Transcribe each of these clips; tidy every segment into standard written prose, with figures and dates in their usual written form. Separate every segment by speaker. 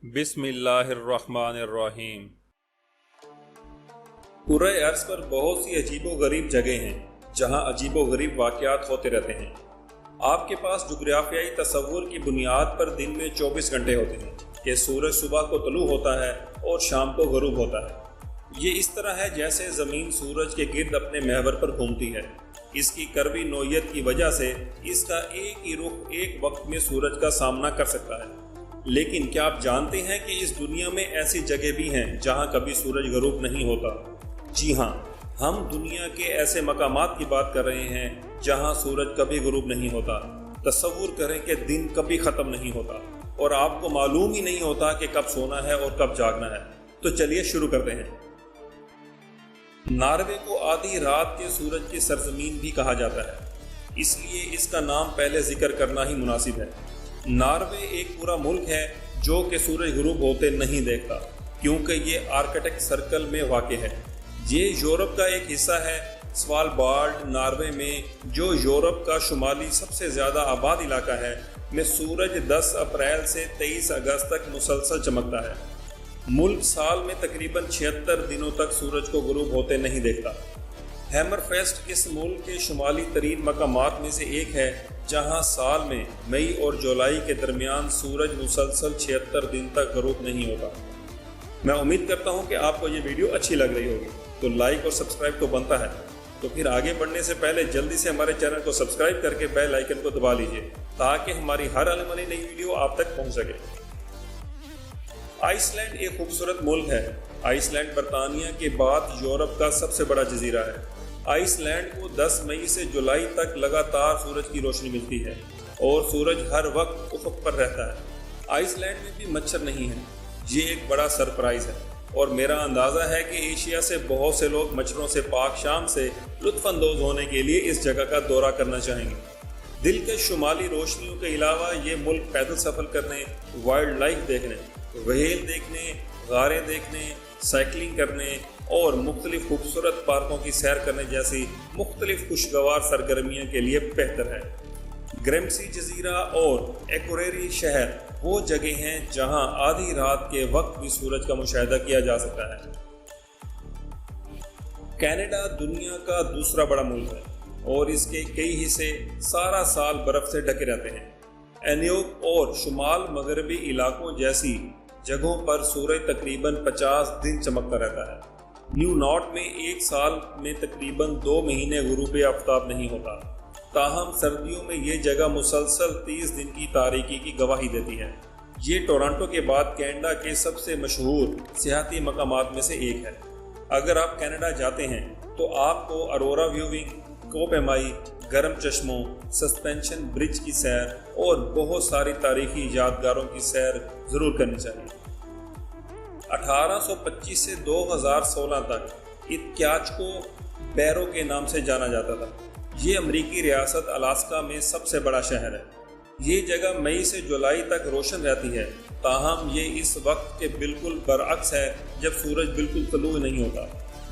Speaker 1: بسم اللہ الرحمن الرحیم۔ کرۂ ارض پر بہت سی عجیب و غریب جگہیں ہیں جہاں عجیب و غریب واقعات ہوتے رہتے ہیں۔ آپ کے پاس جغرافیائی تصور کی بنیاد پر دن میں 24 گھنٹے ہوتے ہیں کہ سورج صبح کو طلوع ہوتا ہے اور شام کو غروب ہوتا ہے۔ یہ اس طرح ہے جیسے زمین سورج کے گرد اپنے محور پر گھومتی ہے۔ اس کی کروی نوعیت کی وجہ سے اس کا ایک ہی رخ ایک وقت میں سورج کا سامنا کر سکتا ہے۔ لیکن کیا آپ جانتے ہیں کہ اس دنیا میں ایسی جگہ بھی ہیں جہاں کبھی سورج غروب نہیں ہوتا؟ جی ہاں، ہم دنیا کے ایسے مقامات کی بات کر رہے ہیں جہاں سورج کبھی غروب نہیں ہوتا۔ تصور کریں کہ دن کبھی ختم نہیں ہوتا اور آپ کو معلوم ہی نہیں ہوتا کہ کب سونا ہے اور کب جاگنا ہے۔ تو چلیے شروع کرتے ہیں۔ ناروے کو آدھی رات کے سورج کی سرزمین بھی کہا جاتا ہے، اس لیے اس کا نام پہلے ذکر کرنا ہی مناسب ہے۔ ناروے ایک پورا ملک ہے جو کہ سورج غروب ہوتے نہیں دیکھتا، کیونکہ یہ آرکٹک سرکل میں واقع ہے۔ یہ یورپ کا ایک حصہ ہے۔ سوالبارڈ ناروے میں، جو یورپ کا شمالی سب سے زیادہ آباد علاقہ ہے، میں سورج 10 اپریل سے 23 اگست تک مسلسل چمکتا ہے۔ ملک سال میں تقریباً 76 دنوں تک سورج کو غروب ہوتے نہیں دیکھتا۔ ہیمر فیسٹ اس ملک کے شمالی ترین مقامات میں سے ایک ہے جہاں سال میں مئی اور جولائی کے درمیان سورج مسلسل 76 دن تک غروب نہیں ہوتا۔ میں امید کرتا ہوں کہ آپ کو یہ ویڈیو اچھی لگ رہی ہوگی، تو لائک اور سبسکرائب تو بنتا ہے۔ تو پھر آگے بڑھنے سے پہلے جلدی سے ہمارے چینل کو سبسکرائب کر کے بیل آئیکن کو دبا لیجئے تاکہ ہماری ہر آنے والی نئی ویڈیو آپ تک پہنچ سکے۔ آئس لینڈ ایک خوبصورت ملک ہے۔ آئس لینڈ برطانیہ کے بعد یورپ کا سب سے بڑا جزیرہ ہے۔ آئس لینڈ کو 10 مئی سے جولائی تک لگاتار سورج کی روشنی ملتی ہے اور سورج ہر وقت افق پر رہتا ہے۔ آئس لینڈ میں بھی مچھر نہیں ہے۔ یہ ایک بڑا سرپرائز ہے اور میرا اندازہ ہے کہ ایشیا سے بہت سے لوگ مچھروں سے پاک شام سے لطف اندوز ہونے کے لیے اس جگہ کا دورہ کرنا چاہیں گے۔ دلکش شمالی روشنیوں کے علاوہ یہ ملک پیدل سفر کرنے، وائلڈ لائف دیکھنے، وہیل دیکھنے، غاریں دیکھنے، سائیکلنگ کرنے اور مختلف خوبصورت پارکوں کی سیر کرنے جیسی مختلف خوشگوار سرگرمیوں کے لیے بہتر ہے۔ گریمسی جزیرہ اور ایکوریری شہر وہ جگہ ہیں جہاں آدھی رات کے وقت بھی سورج کا مشاہدہ کیا جا سکتا ہے۔ کینیڈا دنیا کا دوسرا بڑا ملک ہے اور اس کے کئی حصے سارا سال برف سے ڈھکے رہتے ہیں۔ انیوک اور شمال مغربی علاقوں جیسی جگہوں پر سورج تقریباً 50 دن چمکتا رہتا ہے۔ نیو نارتھ میں ایک سال میں تقریباً 2 مہینے غروب آفتاب نہیں ہوتا، تاہم سردیوں میں یہ جگہ مسلسل 30 دن کی تاریکی کی گواہی دیتی ہے۔ یہ ٹورانٹو کے بعد کینیڈا کے سب سے مشہور سیاحتی مقامات میں سے ایک ہے۔ اگر آپ کینیڈا جاتے ہیں تو آپ کو اورورا ویونگ، کوپیمائی، گرم چشموں، سسپینشن برج کی سیر اور بہت ساری تاریخی یادگاروں کی سیر ضرور کرنی چاہیے۔ 1825 سے 2016 تک اتکیاچکو بیرو کے نام سے جانا جاتا تھا۔ یہ امریکی ریاست الاسکا میں سب سے بڑا شہر ہے۔ یہ جگہ مئی سے جولائی تک روشن رہتی ہے، تاہم یہ اس وقت کے بالکل برعکس ہے جب سورج بالکل طلوع نہیں ہوتا۔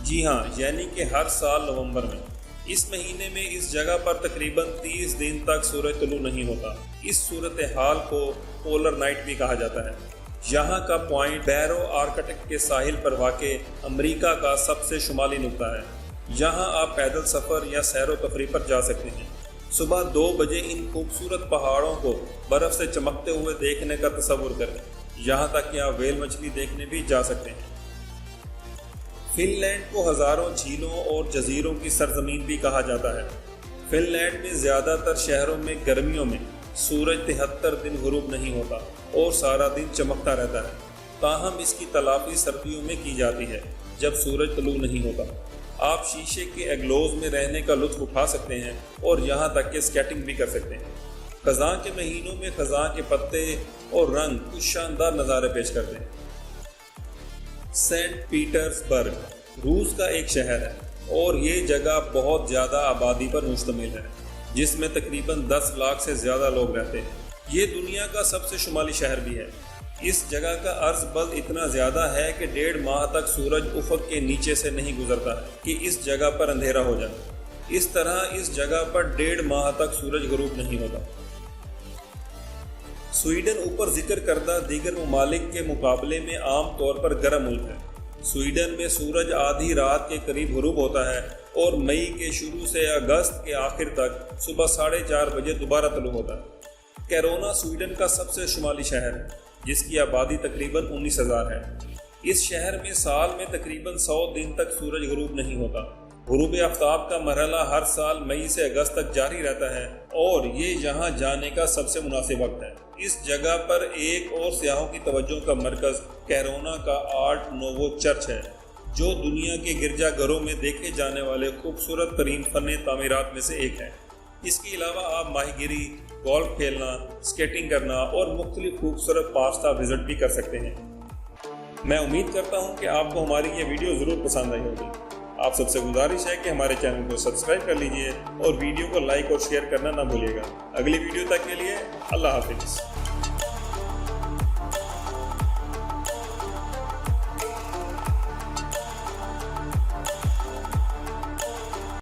Speaker 1: جی ہاں، یعنی کہ ہر سال نومبر میں اس مہینے میں اس جگہ پر تقریباً 30 دن تک سورج طلوع نہیں ہوتا۔ اس صورتحال کو پولر نائٹ بھی کہا جاتا ہے۔ یہاں کا پوائنٹ بیرو آرکٹک کے ساحل پر واقع امریکہ کا سب سے شمالی نقطہ ہے۔ یہاں آپ پیدل سفر یا سیر و تفریح پر جا سکتے ہیں۔ صبح 2 بجے ان خوبصورت پہاڑوں کو برف سے چمکتے ہوئے دیکھنے کا تصور کریں۔ یہاں تک کہ آپ ویل مچھلی دیکھنے بھی جا سکتے ہیں۔ فن لینڈ کو ہزاروں جھیلوں اور جزیروں کی سرزمین بھی کہا جاتا ہے۔ فن لینڈ میں زیادہ تر شہروں میں گرمیوں میں سورج 73 دن غروب نہیں ہوتا اور سارا دن چمکتا رہتا ہے، تاہم اس کی تلافی سردیوں میں کی جاتی ہے جب سورج طلوع نہیں ہوتا۔ آپ شیشے کے ایگلوز میں رہنے کا لطف اٹھا سکتے ہیں اور یہاں تک کہ اسکیٹنگ بھی کر سکتے ہیں۔ خزاں کے مہینوں میں خزاں کے پتے اور رنگ کچھ شاندار نظارے پیش کرتے ہیں۔ سینٹ پیٹرز برگ روس کا ایک شہر ہے اور یہ جگہ بہت زیادہ آبادی پر مشتمل ہے، جس میں تقریباً 10 لاکھ سے زیادہ لوگ رہتے ہیں۔ یہ دنیا کا سب سے شمالی شہر بھی ہے۔ اس جگہ کا عرض بل اتنا زیادہ ہے کہ 1.5 ماہ تک سورج افق کے نیچے سے نہیں گزرتا کہ اس جگہ پر اندھیرا ہو جائے۔ اس طرح اس جگہ پر 1.5 ماہ تک سورج غروب نہیں ہوتا۔ سویڈن اوپر ذکر کردہ دیگر ممالک کے مقابلے میں عام طور پر گرم ملک ہے۔ سویڈن میں سورج آدھی رات کے قریب غروب ہوتا ہے اور مئی کے شروع سے اگست کے آخر تک صبح 4:30 بجے دوبارہ طلوع ہوتا ہے۔ کیرونا سویڈن کا سب سے شمالی شہر ہے جس کی آبادی تقریباً 19,000 ہے۔ اس شہر میں سال میں تقریباً 100 دن تک سورج غروب نہیں ہوتا۔ غروب آفتاب کا مرحلہ ہر سال مئی سے اگست تک جاری رہتا ہے اور یہ یہاں جانے کا سب سے مناسب وقت ہے۔ اس جگہ پر ایک اور سیاحوں کی توجہ کا مرکز کیرونا کا آرٹ نووو چرچ ہے جو دنیا کے گرجا گھروں میں دیکھے جانے والے خوبصورت ترین فن تعمیرات میں سے ایک ہے۔ اس کے علاوہ آپ ماہی گیری، گولف کھیلنا، اسکیٹنگ کرنا اور مختلف خوبصورت پارکس کا وزٹ بھی کر سکتے ہیں۔ میں امید کرتا ہوں کہ آپ کو ہماری یہ ویڈیو ضرور پسند آئی ہوگی۔ آپ سب سے گزارش ہے کہ ہمارے چینل کو سبسکرائب کر لیجئے اور ویڈیو کو لائک اور شیئر کرنا نہ بھولیے گا۔ اگلی ویڈیو تک کے لیے اللہ حافظ۔